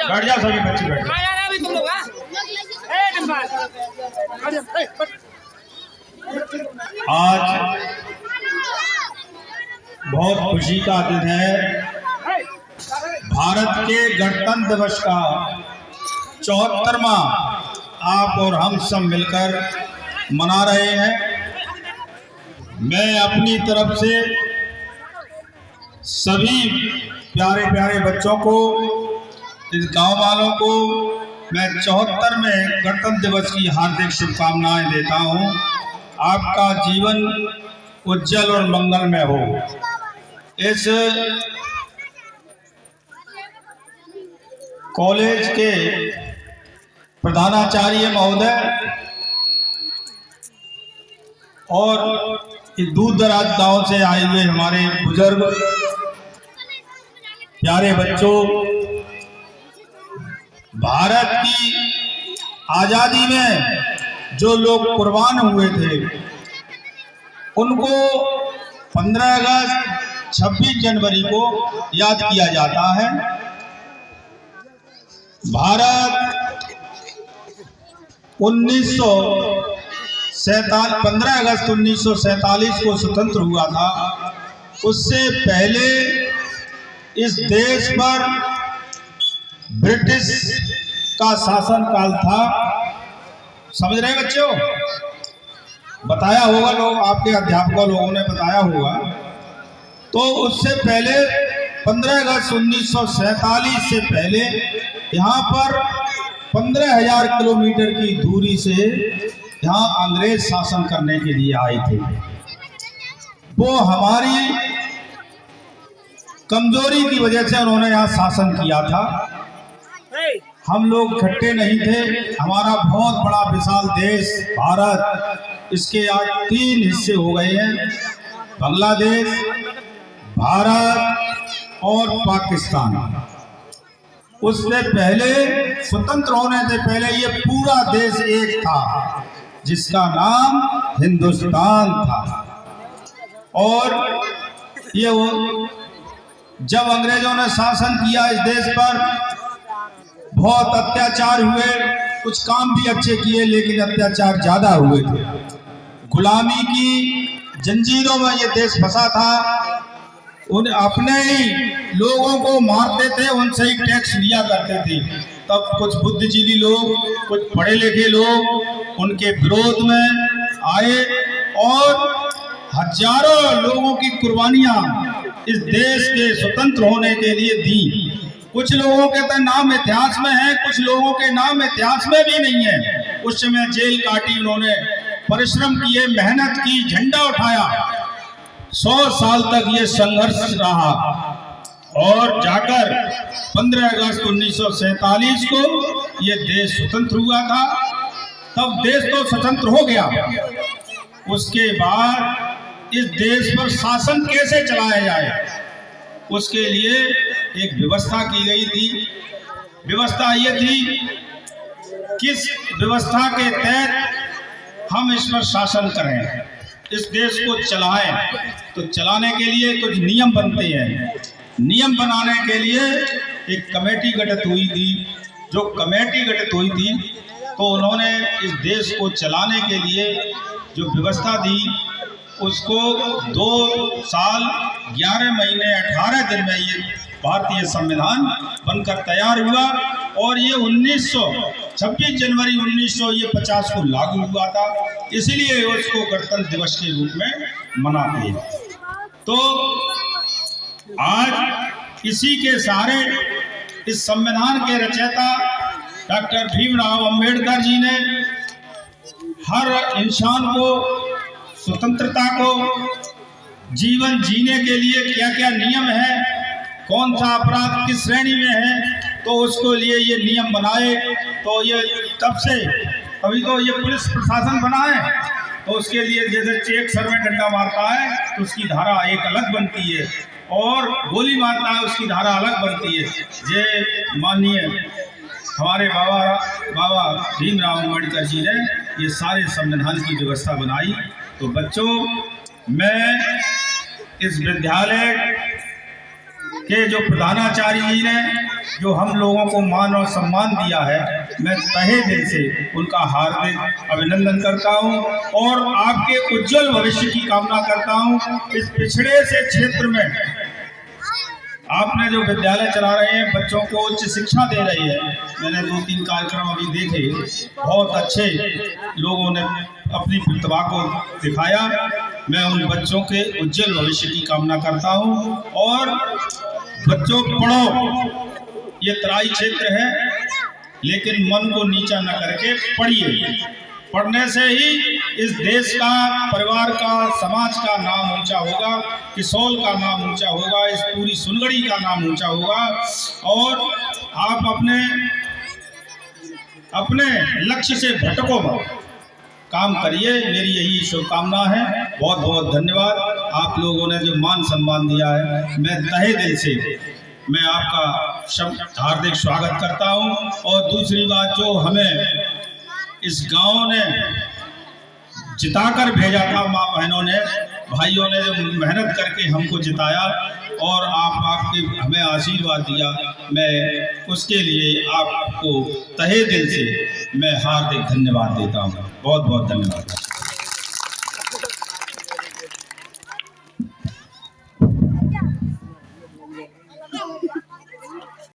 बैठ जाओ सभी बच्चे बैठ जाओ। आज बहुत खुशी का दिन है। भारत के गणतंत्र दिवस का 74वां आप और हम सब मिलकर मना रहे हैं। मैं अपनी तरफ से सभी प्यारे प्यारे बच्चों को, इस गांव वालों को मैं 74वें गणतंत्र दिवस की हार्दिक शुभकामनाएं देता हूं। आपका जीवन उज्जवल और मंगलमय हो। इस कॉलेज के प्रधानाचार्य महोदय और दूर दराज गांव से आए हुए हमारे बुजुर्ग प्यारे बच्चों, भारत की आजादी में जो लोग कुर्बान हुए थे उनको 15 अगस्त 26 जनवरी को याद किया जाता है। भारत 15 अगस्त 1947 को स्वतंत्र हुआ था। उससे पहले इस देश पर ब्रिटिश का शासन काल था। समझ रहे बच्चों? बताया होगा, लोग आपके अध्यापकों लोगों ने बताया होगा। तो उससे पहले 15 अगस्त 1947 से पहले यहाँ पर 15,000 किलोमीटर की दूरी से यहाँ अंग्रेज शासन करने के लिए आए थे। वो हमारी कमजोरी की वजह से उन्होंने यहाँ शासन किया था। हम लोग इकट्ठे नहीं थे। हमारा बहुत बड़ा विशाल देश भारत, इसके आज 3 हिस्से हो गए हैं, बांग्लादेश, भारत और पाकिस्तान। उससे पहले स्वतंत्र होने से पहले ये पूरा देश एक था जिसका नाम हिंदुस्तान था। और ये जब अंग्रेजों ने शासन किया इस देश पर, बहुत अत्याचार हुए। कुछ काम भी अच्छे किए लेकिन अत्याचार ज्यादा हुए थे। गुलामी की जंजीरों में ये देश फंसा था। उन अपने ही लोगों को मारते थे, उनसे ही टैक्स लिया करते थे। तब कुछ बुद्धिजीवी लोग, कुछ पढ़े लिखे लोग उनके विरोध में आए और हजारों लोगों की कुर्बानियां इस देश के स्वतंत्र होने के लिए दी। कुछ लोगों के तो नाम इतिहास में है, कुछ लोगों के नाम इतिहास में भी नहीं है। उस समय जेल काटी उन्होंने, परिश्रम किए, मेहनत की, झंडा उठाया। 100 साल तक ये संघर्ष रहा और जाकर 15 अगस्त 1947 को ये देश स्वतंत्र हुआ था। तब देश तो स्वतंत्र हो गया। उसके बाद इस देश पर शासन कैसे चलाया जाए, उसके लिए एक व्यवस्था की गई थी। व्यवस्था ये थी, किस व्यवस्था के तहत हम इस पर शासन करें, इस देश को चलाएं। तो चलाने के लिए कुछ नियम बनते हैं। नियम बनाने के लिए एक कमेटी गठित हुई थी। जो कमेटी गठित हुई थी तो उन्होंने इस देश को चलाने के लिए जो व्यवस्था दी उसको 2 साल 11 महीने 18 दिन में ये भारतीय संविधान बनकर तैयार हुआ। और ये 26 जनवरी 1950 को लागू हुआ था। इसलिए उसको गणतंत्र दिवस के रूप में मनाते हैं। तो आज इसी के सहारे इस संविधान के रचयिता डॉक्टर भीमराव अंबेडकर जी ने हर इंसान को स्वतंत्रता को, जीवन जीने के लिए क्या क्या नियम है, कौन सा अपराध किस श्रेणी में है, तो उसको लिए ये नियम बनाए। तो ये तब से अभी तो ये पुलिस प्रशासन बना है, तो उसके लिए जैसे चेक सर में डंडा मारता है तो उसकी धारा एक अलग बनती है, और गोली मारता है उसकी धारा अलग बनती है। ये माननीय हमारे बाबा भीमराव अम्बेडकर जी ने ये सारे संविधान की व्यवस्था बनाई। तो बच्चों, मैं इस विद्यालय के जो प्रधानाचार्य जी ने जो हम लोगों को मान और सम्मान दिया है, मैं तहे दिल से उनका हार्दिक अभिनंदन करता हूं और आपके उज्जवल भविष्य की कामना करता हूं। इस पिछड़े से क्षेत्र में आपने जो विद्यालय चला रहे हैं, बच्चों को उच्च शिक्षा दे रही है। मैंने 2-3 कार्यक्रम अभी देखे, बहुत अच्छे लोगों ने अपनी प्रतिभा को दिखाया। मैं उन बच्चों के उज्जवल भविष्य की कामना करता हूं और बच्चों पढ़ो, ये तराई क्षेत्र है, लेकिन मन को नीचा न करके पढ़िए। पढ़ने से ही इस देश का, परिवार का, समाज का नाम ऊंचा होगा, किसौल का नाम ऊंचा होगा, इस पूरी सुनगढ़ी का नाम ऊंचा होगा और आप अपने लक्ष्य से भटको मत, काम करिए। मेरी यही शुभकामना है। बहुत बहुत धन्यवाद। आप लोगों ने जो मान सम्मान दिया है, मैं तहे दिल से मैं आपका हार्दिक स्वागत करता हूं। और दूसरी बात, जो हमें इस गांव ने जिताकर भेजा था, माँ बहनों ने, भाइयों ने जो मेहनत करके हमको जिताया और आपके हमें आशीर्वाद दिया, मैं उसके लिए आपको तहे दिल से मैं हार्दिक धन्यवाद देता हूँ। बहुत बहुत धन्यवाद।